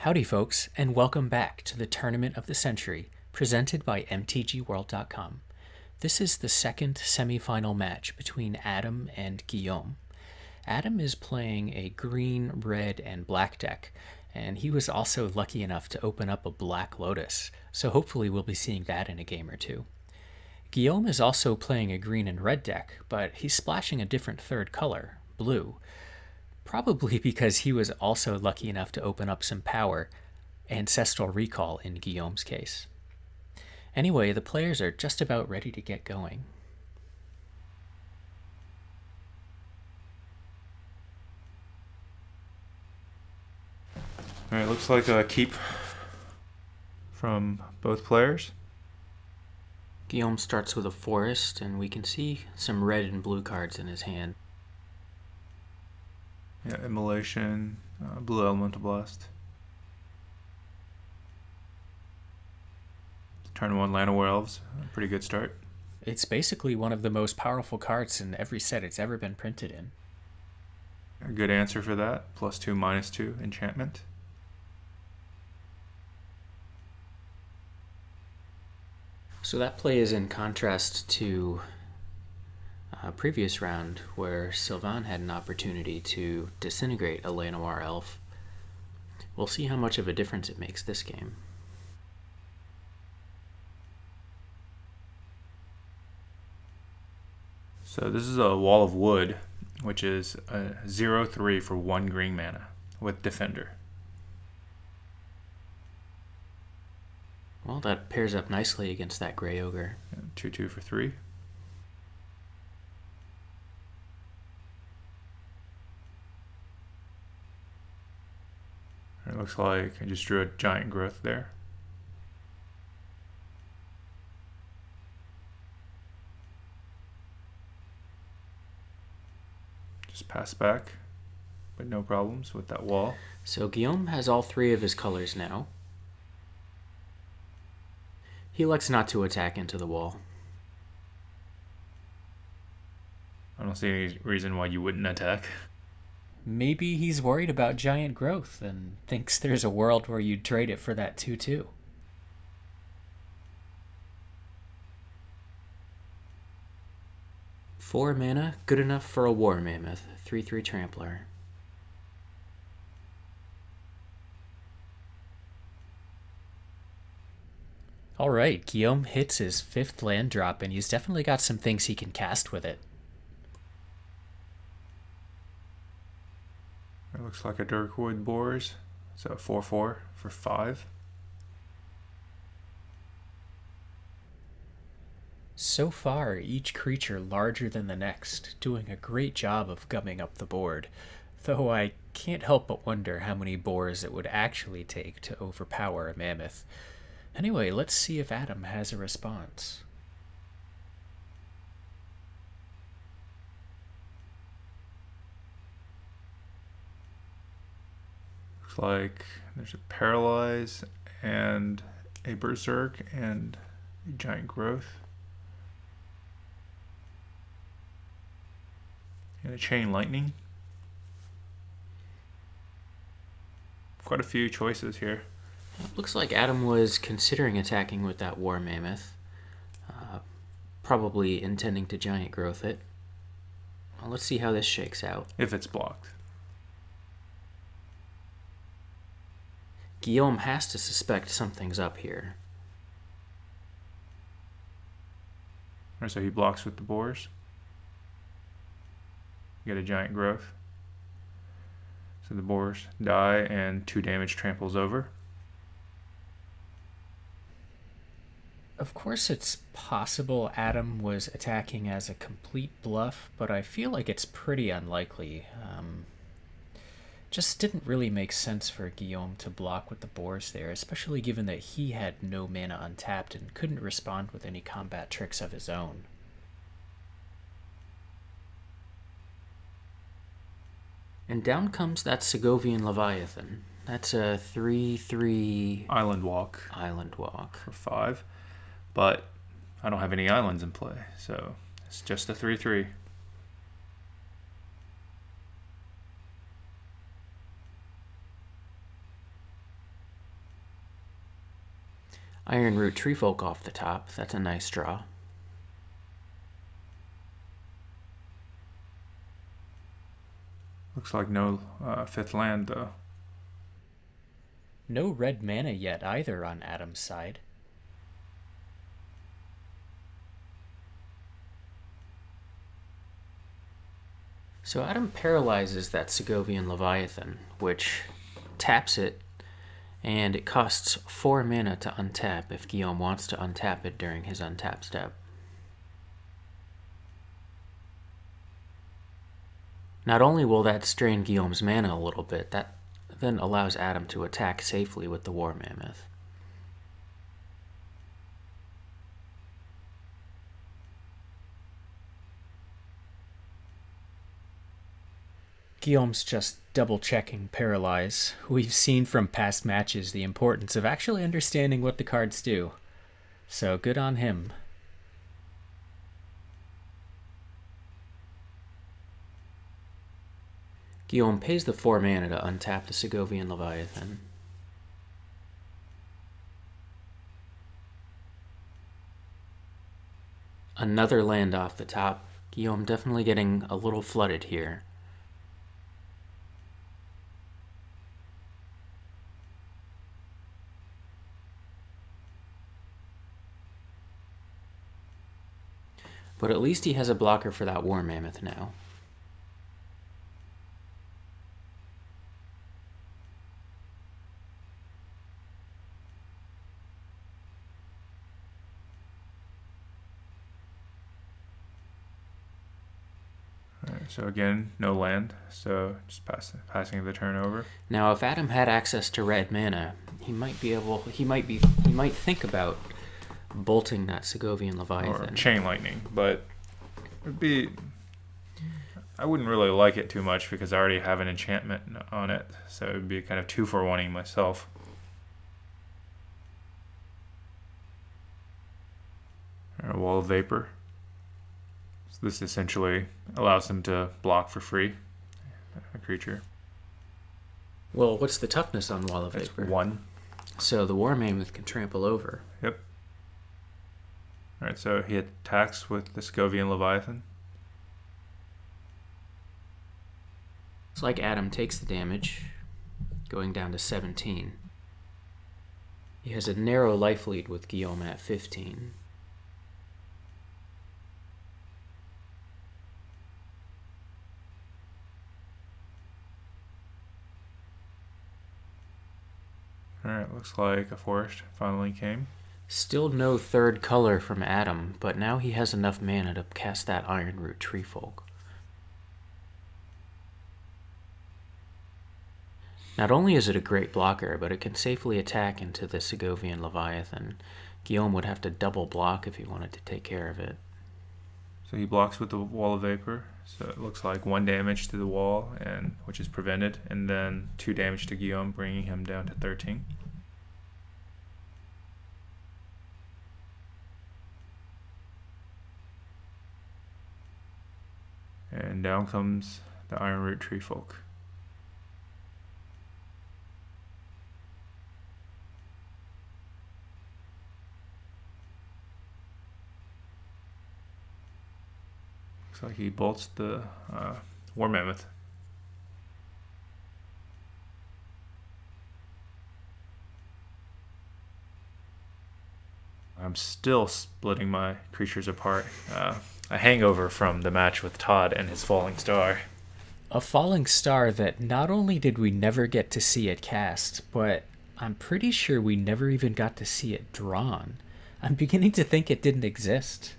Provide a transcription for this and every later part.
Howdy folks, and welcome back to the Tournament of the Century, presented by mtg-world.com. This is the second semifinal match between Adam and Guillaume. Adam is playing a green, red, and black deck, and he was also lucky enough to open up a Black Lotus, so hopefully we'll be seeing that in a game or two. Guillaume is also playing a green and red deck, but he's splashing a different third color, blue. Probably because he was also lucky enough to open up some power, Ancestral Recall in Guillaume's case. Anyway, the players are just about ready to get going. Alright, looks like a keep from both players. Guillaume starts with a forest, and we can see some red and blue cards in his hand. Yeah, Immolation, Blue Elemental Blast. Turn 1 Llanowar Elves, pretty good start. It's basically one of the most powerful cards in every set it's ever been printed in. A good answer for that. +2, -2 enchantment. So that play is in contrast to a previous round where Sylvain had an opportunity to disintegrate a Llanowar Elf. We'll see how much of a difference it makes this game. So this is a Wall of Wood, which is a 0/3 for 1 green mana with Defender. Well, that pairs up nicely against that Grey Ogre. 2/2 for 3. It looks like I just drew a Giant Growth there. Just pass back, but no problems with that wall. So Guillaume has all 3 of his colors now. He elects not to attack into the wall. I don't see any reason why you wouldn't attack. Maybe he's worried about Giant Growth and thinks there's a world where you'd trade it for that 2/2. Four mana, good enough for a War Mammoth, 3/3 Trampler. Alright, Guillaume hits his 5th land drop, and he's definitely got some things he can cast with it. It looks like a Dirkwood Boars. So 4/4 for 5. So far, each creature larger than the next, doing a great job of gumming up the board, though I can't help but wonder how many boars it would actually take to overpower a mammoth. Anyway, let's see if Adam has a response. Looks like there's a Paralyze and a Berserk and a Giant Growth. And a Chain Lightning. Quite a few choices here. It looks like Adam was considering attacking with that War Mammoth, probably intending to Giant Growth it. Well, let's see how this shakes out. If it's blocked. Guillaume has to suspect something's up here. Or so he blocks with the Boars. You get a Giant Growth. So the Boars die and 2 damage tramples over. Of course, it's possible Adam was attacking as a complete bluff, but I feel like it's pretty unlikely. Just didn't really make sense for Guillaume to block with the boars there, especially given that he had no mana untapped and couldn't respond with any combat tricks of his own. And down comes that Segovian Leviathan. That's a 3/3 Island Walk. Island Walk. For 5. But I don't have any islands in play, so it's just a 3/3. Iron Root Treefolk off the top. That's a nice draw. Looks like no fifth land, though. No red mana yet either on Adam's side. So Adam paralyzes that Segovian Leviathan, which taps it, and it costs 4 mana to untap if Guillaume wants to untap it during his untap step. Not only will that strain Guillaume's mana a little bit, that then allows Adam to attack safely with the War Mammoth. Guillaume's just double-checking Paralyze. We've seen from past matches the importance of actually understanding what the cards do. So good on him. Guillaume pays the 4 mana to untap the Segovian Leviathan. Another land off the top. Guillaume definitely getting a little flooded here. But at least he has a blocker for that War Mammoth now. So again, no land, so just passing the turn over. Now, if Adam had access to red mana, he might think about bolting that Segovian Leviathan. Or chain lightning, but I wouldn't really like it too much because I already have an enchantment on it, so it would be kind of 2-for-1ing myself. A Wall of Vapor. So this essentially allows them to block for free a creature. Well, what's the toughness on Wall of Vapor? It's 1. So the War Mammoth can trample over. Yep. Alright, so he attacks with the Segovian Leviathan. It's like Adam takes the damage, going down to 17. He has a narrow life lead with Guillaume at 15. Alright, looks like a forest finally came. Still no third color from Adam, but now he has enough mana to cast that Iron Root Treefolk. Not only is it a great blocker, but it can safely attack into the Segovian Leviathan. Guillaume would have to double block if he wanted to take care of it. So he blocks with the Wall of Vapor. So it looks like 1 damage to the wall, which is prevented, and then 2 damage to Guillaume, bringing him down to 13. And down comes the Iron Root Treefolk. Looks like he bolts the War Mammoth. I'm still splitting my creatures apart. A hangover from the match with Todd and his Falling Star. A Falling Star that not only did we never get to see it cast, but I'm pretty sure we never even got to see it drawn. I'm beginning to think it didn't exist.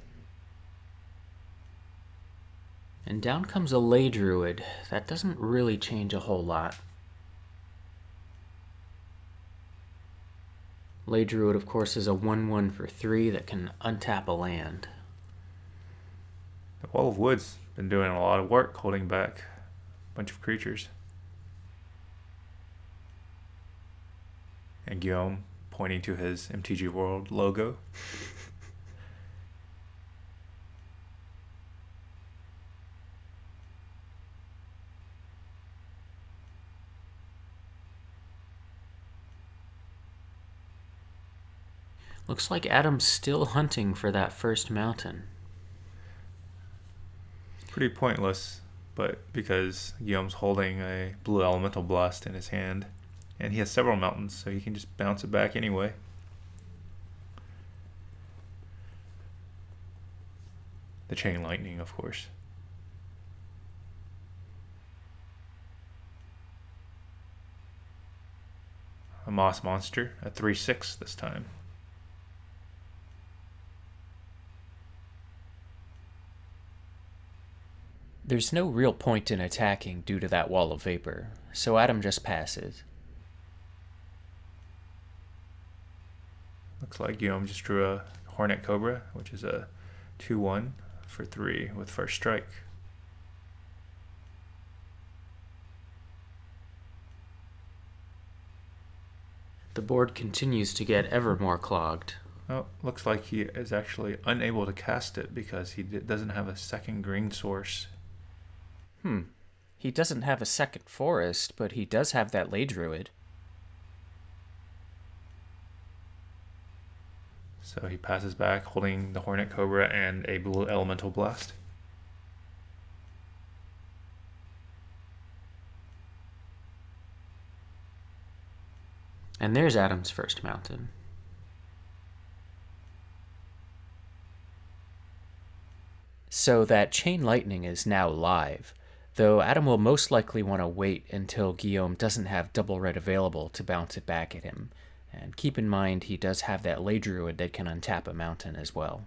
And down comes a Ley Druid. That doesn't really change a whole lot. Ley Druid, of course, is a 1/1 for 3 that can untap a land. The Wall of Wood's been doing a lot of work holding back a bunch of creatures. And Guillaume pointing to his mtg-world logo. Looks like Adam's still hunting for that first mountain. It's pretty pointless, but because Guillaume's holding a blue elemental blast in his hand, and he has several mountains, so he can just bounce it back anyway. The chain lightning, of course. A moss monster, a 3/6 this time. There's no real point in attacking due to that wall of vapor, so Adam just passes. Looks like Guillaume just drew a Hornet Cobra, which is a 2/1 for 3 with first strike. The board continues to get ever more clogged. Oh, looks like he is actually unable to cast it because he doesn't have a second green source. He doesn't have a second forest, but he does have that Ley Druid. So he passes back holding the Hornet Cobra and a blue elemental blast. And there's Adam's first mountain. So that Chain Lightning is now live, though Adam will most likely want to wait until Guillaume doesn't have double red available to bounce it back at him. And keep in mind he does have that Ley Druid that can untap a mountain as well.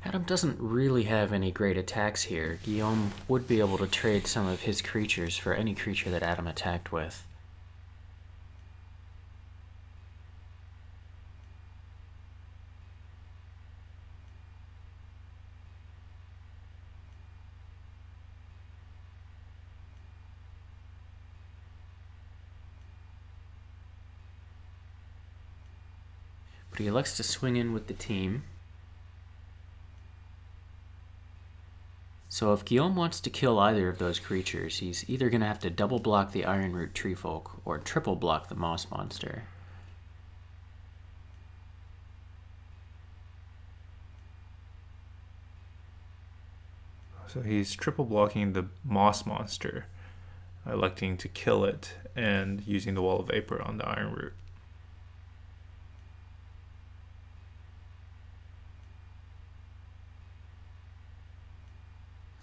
Adam doesn't really have any great attacks here. Guillaume would be able to trade some of his creatures for any creature that Adam attacked with. But he likes to swing in with the team. So if Guillaume wants to kill either of those creatures, he's either going to have to double block the Ironroot Treefolk or triple block the Moss Monster. So he's triple blocking the Moss Monster, electing to kill it and using the Wall of Vapor on the Ironroot.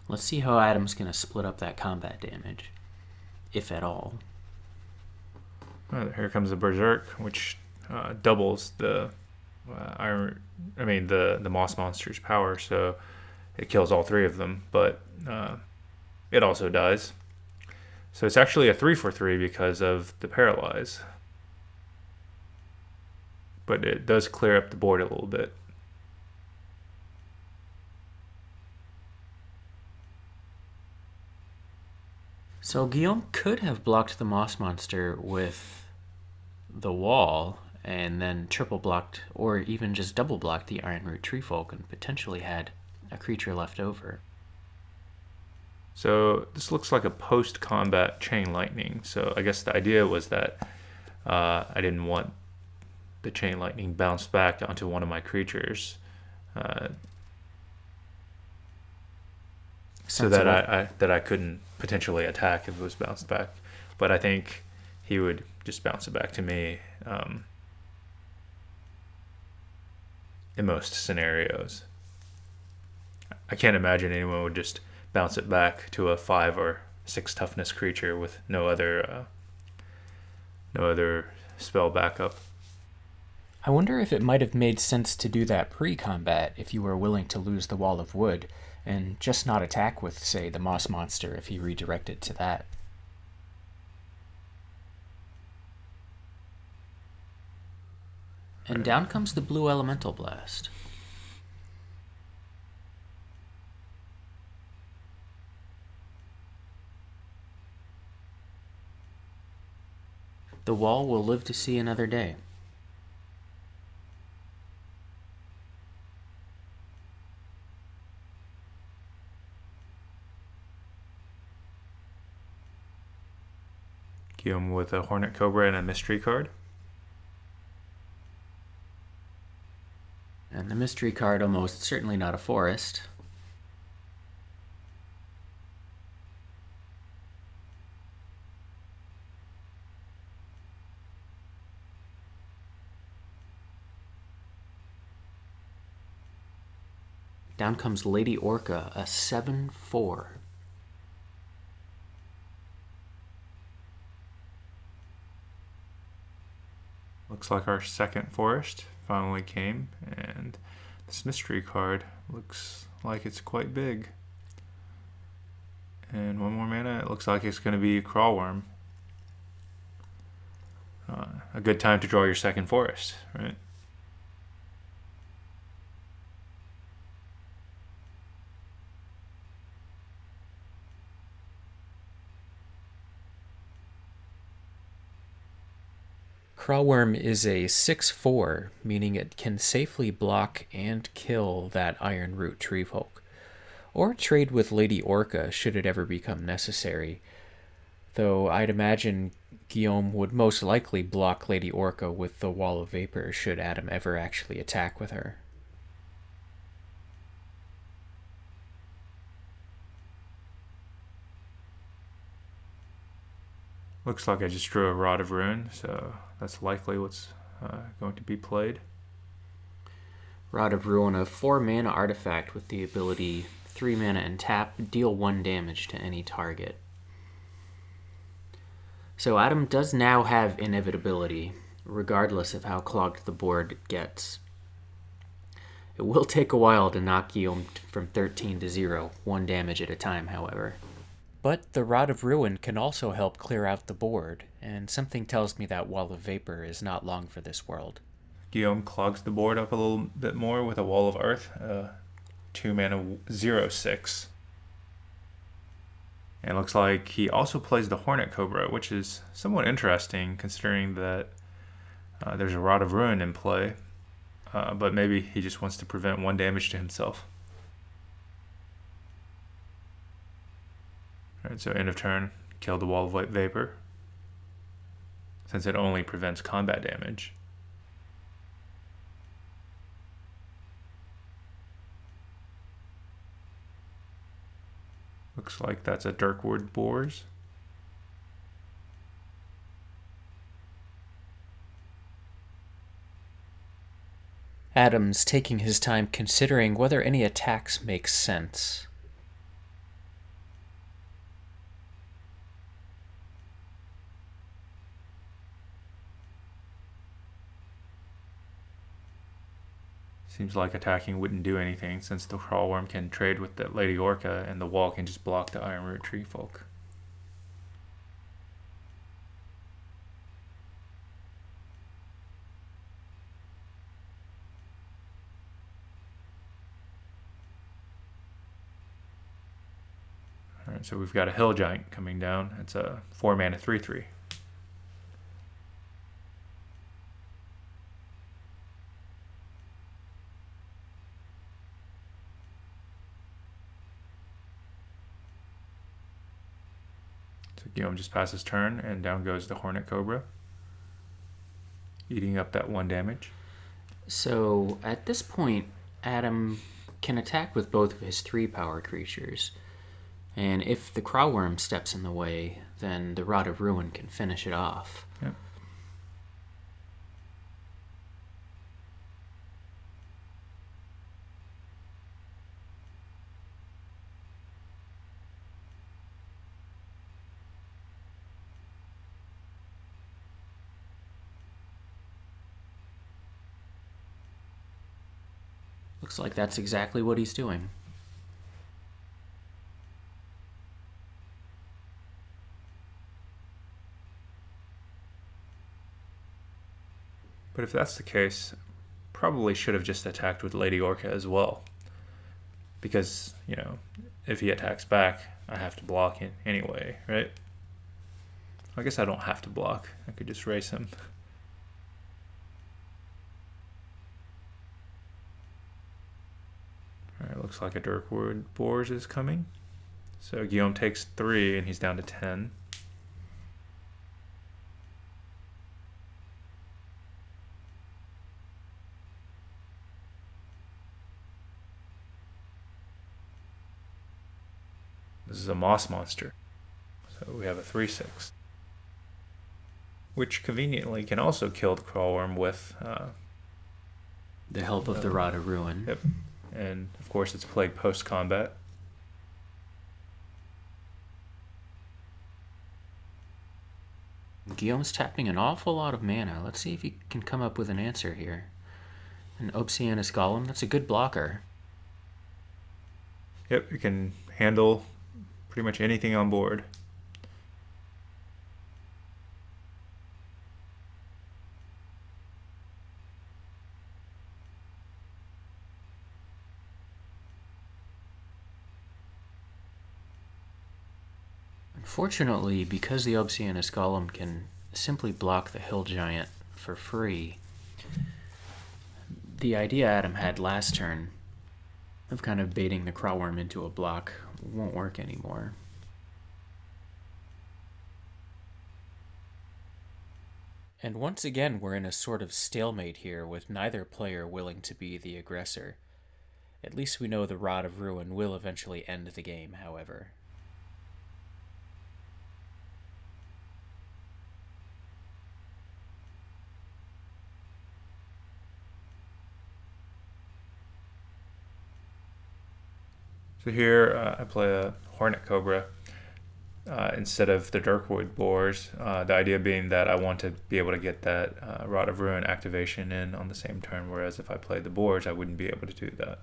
Let's see how Adam's going to split up that combat damage, if at all. Here comes the Berserk, which doubles the the Moss Monster's power, so it kills all 3 of them, but it also dies. So it's actually a 3/3 because of the Paralyze. But it does clear up the board a little bit. So Guillaume could have blocked the Moss Monster with the wall and then triple blocked or even just double blocked the Ironroot Treefolk and potentially had a creature left over. So this looks like a post-combat Chain Lightning. So I guess the idea was that I didn't want the Chain Lightning bounced back onto one of my creatures, so that I couldn't potentially attack if it was bounced back. But I think he would just bounce it back to me in most scenarios. I can't imagine anyone would just bounce it back to a 5 or 6 toughness creature with no other spell backup. I wonder if it might have made sense to do that pre-combat if you were willing to lose the Wall of Wood and just not attack with, say, the Moss Monster if he redirected to that. And down comes the Blue Elemental Blast. The wall will live to see another day. Guillaume with a Hornet Cobra and a mystery card. And the mystery card almost certainly not a forest. Down comes Lady Orca, a 7/4. Looks like our second forest finally came, and this mystery card looks like it's quite big. And one more mana, it looks like it's going to be Crawlworm. A good time to draw your second forest, right? Crawlworm is a 6/4, meaning it can safely block and kill that Iron Root Treefolk, or trade with Lady Orca should it ever become necessary. Though I'd imagine Guillaume would most likely block Lady Orca with the Wall of Vapor should Adam ever actually attack with her. Looks like I just drew a Rod of Ruin, so that's likely what's going to be played. Rod of Ruin, a 4 mana artifact with the ability 3 mana and tap, deal 1 damage to any target. So Adam does now have inevitability, regardless of how clogged the board gets. It will take a while to knock Guillaume from 13 to 0, 1 damage at a time, however. But the Rod of Ruin can also help clear out the board, and something tells me that Wall of Vapor is not long for this world. Guillaume clogs the board up a little bit more with a Wall of Earth, 2 mana 0/6. And it looks like he also plays the Hornet Cobra, which is somewhat interesting considering that there's a Rod of Ruin in play, but maybe he just wants to prevent 1 damage to himself. Alright, so end of turn, kill the Wall of White Vapor, since it only prevents combat damage. Looks like that's a Dirkwood Boars. Adam's taking his time considering whether any attacks make sense. Seems like attacking wouldn't do anything since the Crawlworm can trade with the Lady Orca and the wall can just block the Iron Root Treefolk. Alright, so we've got a Hill Giant coming down. It's a 4 mana 3/3. So Guillaume just passes turn, and down goes the Hornet Cobra, eating up that 1 damage. So at this point, Adam can attack with both of his 3-power creatures. And if the Crawlworm steps in the way, then the Rod of Ruin can finish it off. Yep. Looks like that's exactly what he's doing. But if that's the case, probably should have just attacked with Lady Orca as well. Because, you know, if he attacks back, I have to block it anyway, right? I guess I don't have to block. I could just race him. Alright, looks like a Dirkwood Boars is coming. So Guillaume takes 3 and he's down to 10. This is a moss monster. So we have a 3/6. Which conveniently can also kill the crawworm with the help of the Rod of Ruin. Yep. And of course it's played post-combat. Guillaume's tapping an awful lot of mana. Let's see if he can come up with an answer here. An Oceanus Golem, that's a good blocker. Yep, you can handle pretty much anything on board. Unfortunately, because the Oceanus Golem can simply block the Hill Giant for free, the idea Adam had last turn of kind of baiting the crawworm into a block won't work anymore. And once again, we're in a sort of stalemate here with neither player willing to be the aggressor. At least we know the Rod of Ruin will eventually end the game, however. So here I play a Hornet Cobra instead of the Dirkwood Boars. The idea being that I want to be able to get that Rod of Ruin activation in on the same turn, whereas if I played the Boars, I wouldn't be able to do that.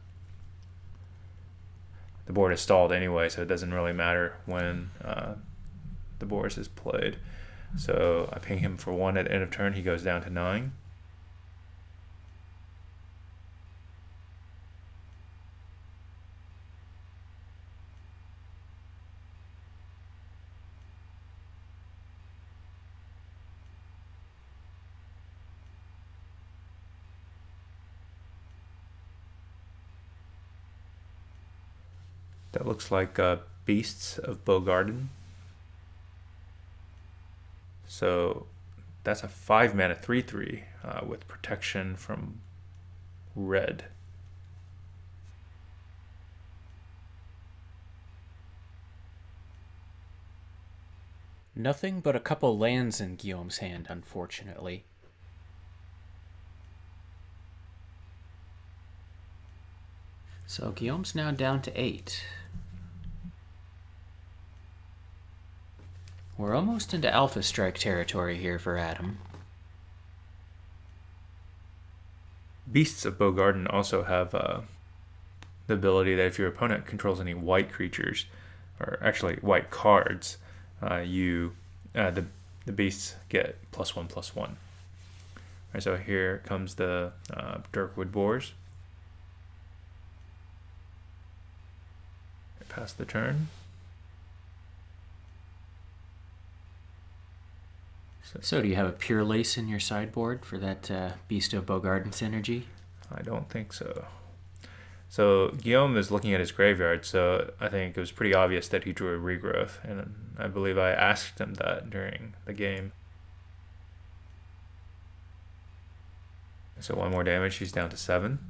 The board is stalled anyway, so it doesn't really matter when the Boars is played. So I ping him for 1 at end of turn. He goes down to 9. That looks like Beasts of Bogarden. So that's a 5 mana 3/3 with protection from red. Nothing but a couple lands in Guillaume's hand, unfortunately. So Guillaume's now down to 8. We're almost into Alpha Strike territory here for Adam. Beasts of Bogarden also have the ability that if your opponent controls any white creatures, or actually white cards, the beasts get +1/+1. Right, so here comes the Dirkwood Boars. Pass the turn. So do you have a Pure Lace in your sideboard for that Beast of Bogarden synergy? I don't think so. So Guillaume is looking at his graveyard, so I think it was pretty obvious that he drew a Regrowth, and I believe I asked him that during the game. So 1 more damage, he's down to 7.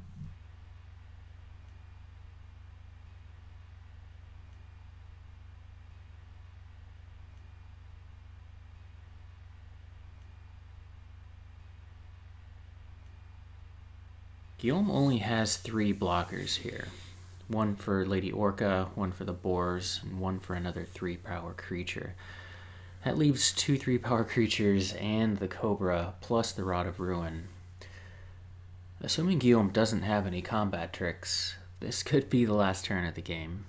Guillaume only has 3 blockers here. 1 for Lady Orca, 1 for the Boars, and 1 for another 3-power creature. That leaves 2 3-power creatures and the Cobra, plus the Rod of Ruin. Assuming Guillaume doesn't have any combat tricks, this could be the last turn of the game.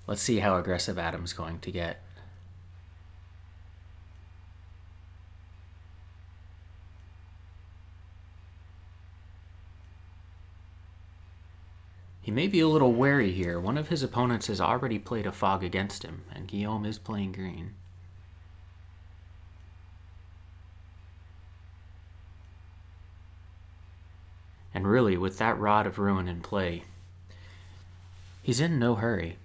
Let's see how aggressive Adam's going to get. He may be a little wary here. One of his opponents has already played a Fog against him, and Guillaume is playing green. And really, with that Rod of Ruin in play, he's in no hurry.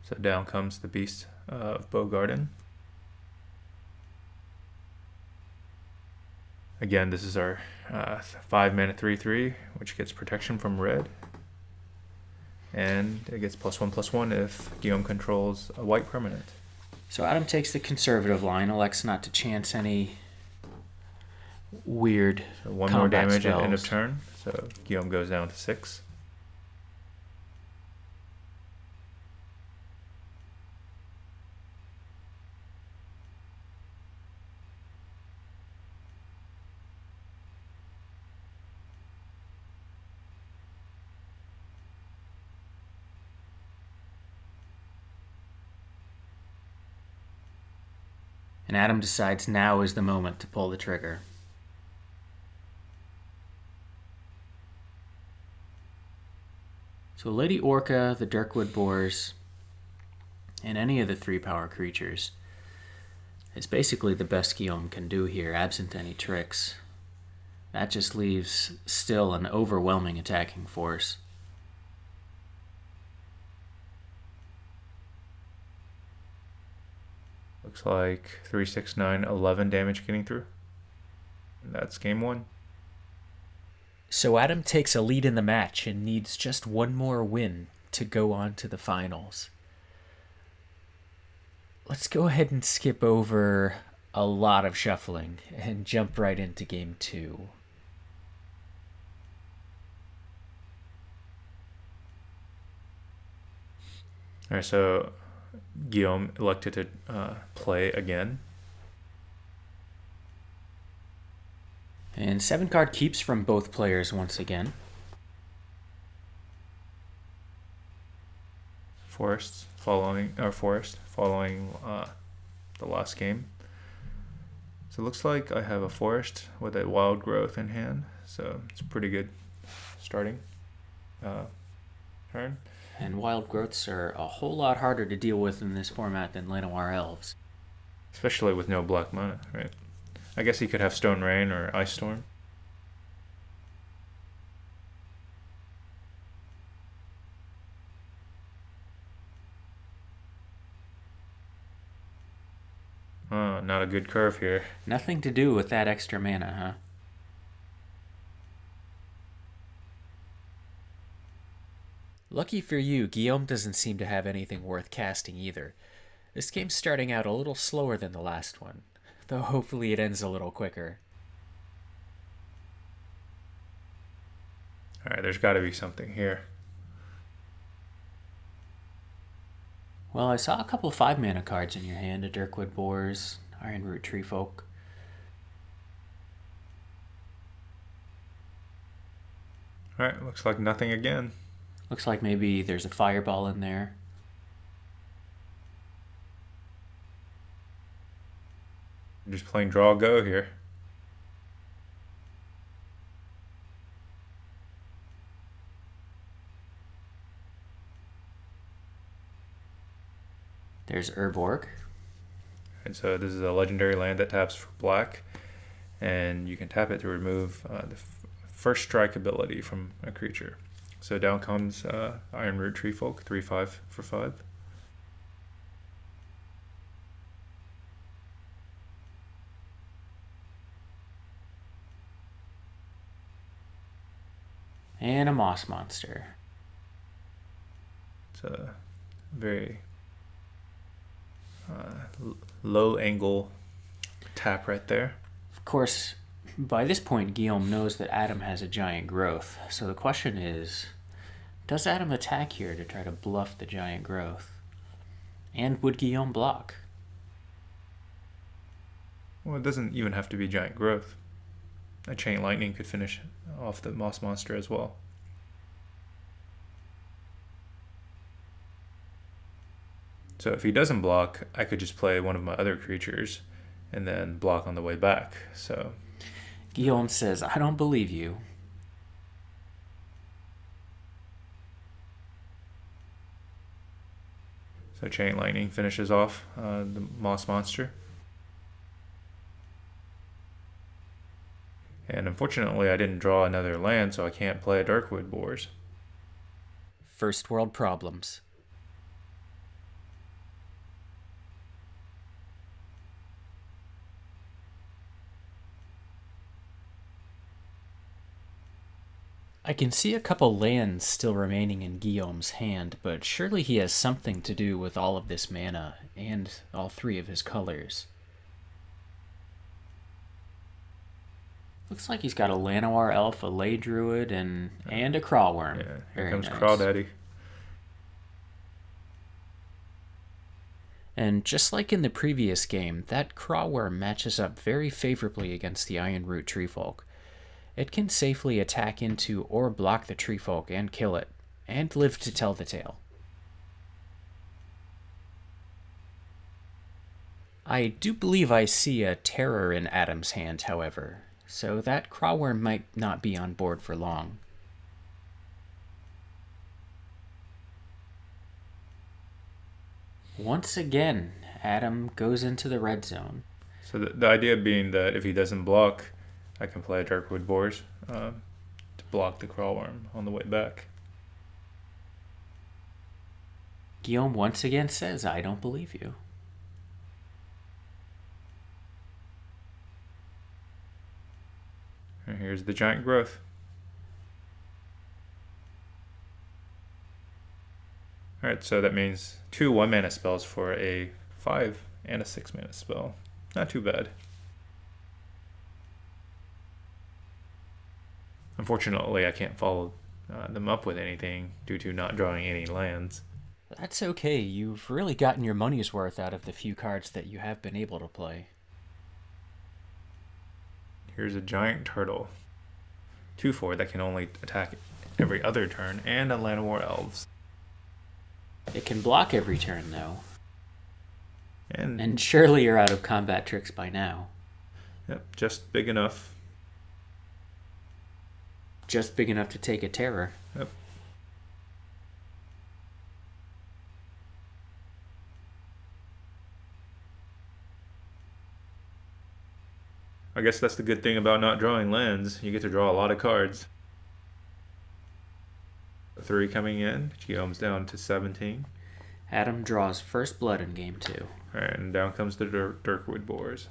So down comes the Beast of Bogarden. Again, this is our 5-mana 3/3, which gets protection from red. And it gets +1/+1 if Guillaume controls a white permanent. So Adam takes the conservative line, elects not to chance any weird So 1 more combat damage spells. at end of turn. So Guillaume goes down to 6. And Adam decides now is the moment to pull the trigger. So Lady Orca, the Dirkwood Boars, and any of the 3-power creatures is basically the best Guillaume can do here, absent any tricks. That just leaves still an overwhelming attacking force. Looks like 3, 6, 9, 11 damage getting through. And that's game 1. So Adam takes a lead in the match and needs just one more win to go on to the finals. Let's go ahead and skip over a lot of shuffling and jump right into game 2. Alright, so Guillaume elected to play again. And 7-card keeps from both players once again. Forest following the last game. So it looks like I have a forest with a wild growth in hand. So it's pretty good starting turn. And wild growths are a whole lot harder to deal with in this format than Lenoir Elves. Especially with no black mana, right? I guess he could have Stone Rain or Ice Storm. Oh, not a good curve here. Nothing to do with that extra mana, huh? Lucky for you, Guillaume doesn't seem to have anything worth casting either. This game's starting out a little slower than the last one, though hopefully it ends a little quicker. Alright, there's got to be something here. Well, I saw a couple 5-mana cards in your hand, a Dirkwood Boars, Ironroot Treefolk. Alright, looks like nothing again. Looks like maybe there's a Fireball in there. Just playing draw go here. There's Urborg. And so this is a legendary land that taps for black, and you can tap it to remove the first strike ability from a creature. So down comes Ironroot Treefolk, 3/5 for 5. And a Moss Monster. It's a very low angle tap right there. Of course, by this point, Guillaume knows that Adam has a giant growth. So the question is, does Adam attack here to try to bluff the giant growth? And would Guillaume block? Well, it doesn't even have to be giant growth. A Chain Lightning could finish off the Moss Monster as well. So if he doesn't block, I could just play one of my other creatures and then block on the way back. So Guillaume says, I don't believe you. So Chain Lightning finishes off the Moss Monster. And unfortunately, I didn't draw another land, so I can't play a Dirkwood Boars. First world problems. I can see a couple lands still remaining in Guillaume's hand, but surely he has something to do with all of this mana and all three of his colors. Looks like he's got a Llanowar Elf, a Ley Druid, and a Crawworm. Yeah, here Very comes nice. Crawdaddy. And just like in the previous game, that Crawworm matches up very favorably against the Ironroot Treefolk. It can safely attack into or block the Treefolk and kill it, and live to tell the tale. I do believe I see a Terror in Adam's hand, however, so that Crawworm might not be on board for long. Once again, Adam goes into the red zone. So the idea being that if he doesn't block, I can play a Darkwood Boars to block the Crawworm on the way back. Guillaume once again says, "I don't believe you." And here's the Giant Growth. Alright, so that means 2 1-mana spells for a 5 and a 6-mana spell. Not too bad. Unfortunately, I can't follow them up with anything due to not drawing any lands. That's okay, you've really gotten your money's worth out of the few cards that you have been able to play. Here's a Giant Turtle. 2/4 that can only attack every other turn, and a Llanowar Elves. It can block every turn, though. And And surely you're out of combat tricks by now. yep, just big enough. Just big enough to take a Terror. Yep. I guess that's the good thing about not drawing lands. You get to draw a lot of cards. 3 coming in. Guillaume's down to 17. Adam draws first blood in game 2. Alright, and down comes the Darkwood Boars.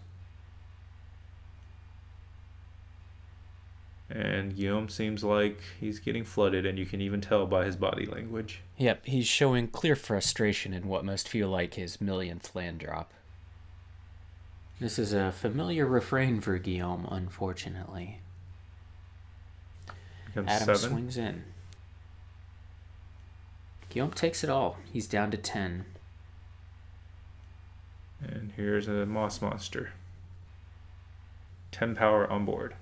And Guillaume seems like he's getting flooded, and you can even tell by his body language. Yep, he's showing clear frustration in what must feel like his millionth land drop. This is a familiar refrain for Guillaume, unfortunately. Here comes Adam 7. swings in. Guillaume takes it all. He's down to 10. And here's a Moss Monster. 10 power on board.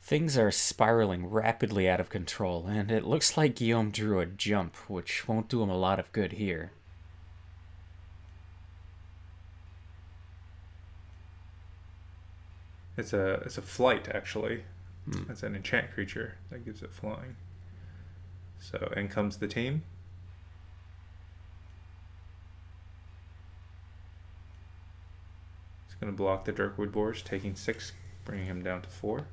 Things are spiraling rapidly out of control, and it looks like Guillaume drew a jump, which won't do him a lot of good here. It's a flight, actually. It's an enchant creature that gives it flying. So in comes the team. It's going to block the Darkwood Boars, taking 6, bringing him down to 4.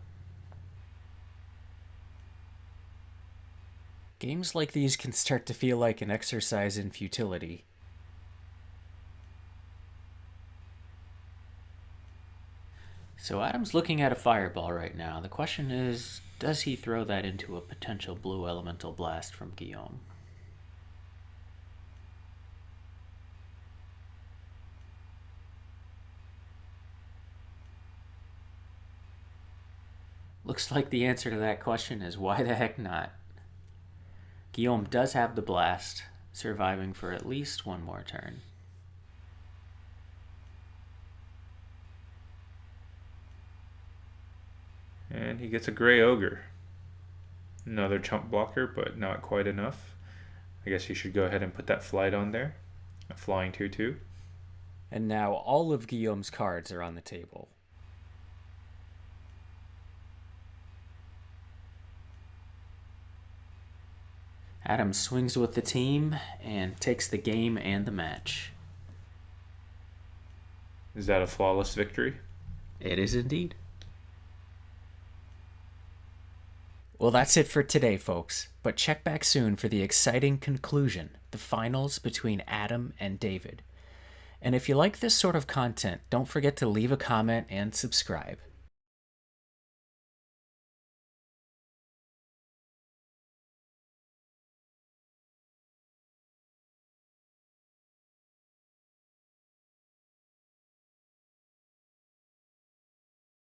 Games like these can start to feel like an exercise in futility. So Adam's looking at a fireball right now. The question is, does he throw that into a potential blue elemental blast from Guillaume? Looks like the answer to that question is why the heck not? Guillaume does have the blast, surviving for at least one more turn. And he gets a Grey Ogre. Another chump blocker, but not quite enough. I guess you should go ahead and put that flight on there. A flying 2/2. And now all of Guillaume's cards are on the table. Adam swings with the team and takes the game and the match. Is that a flawless victory? It is indeed. Well, that's it for today, folks. But check back soon for the exciting conclusion, the finals between Adam and David. And if you like this sort of content, don't forget to leave a comment and subscribe.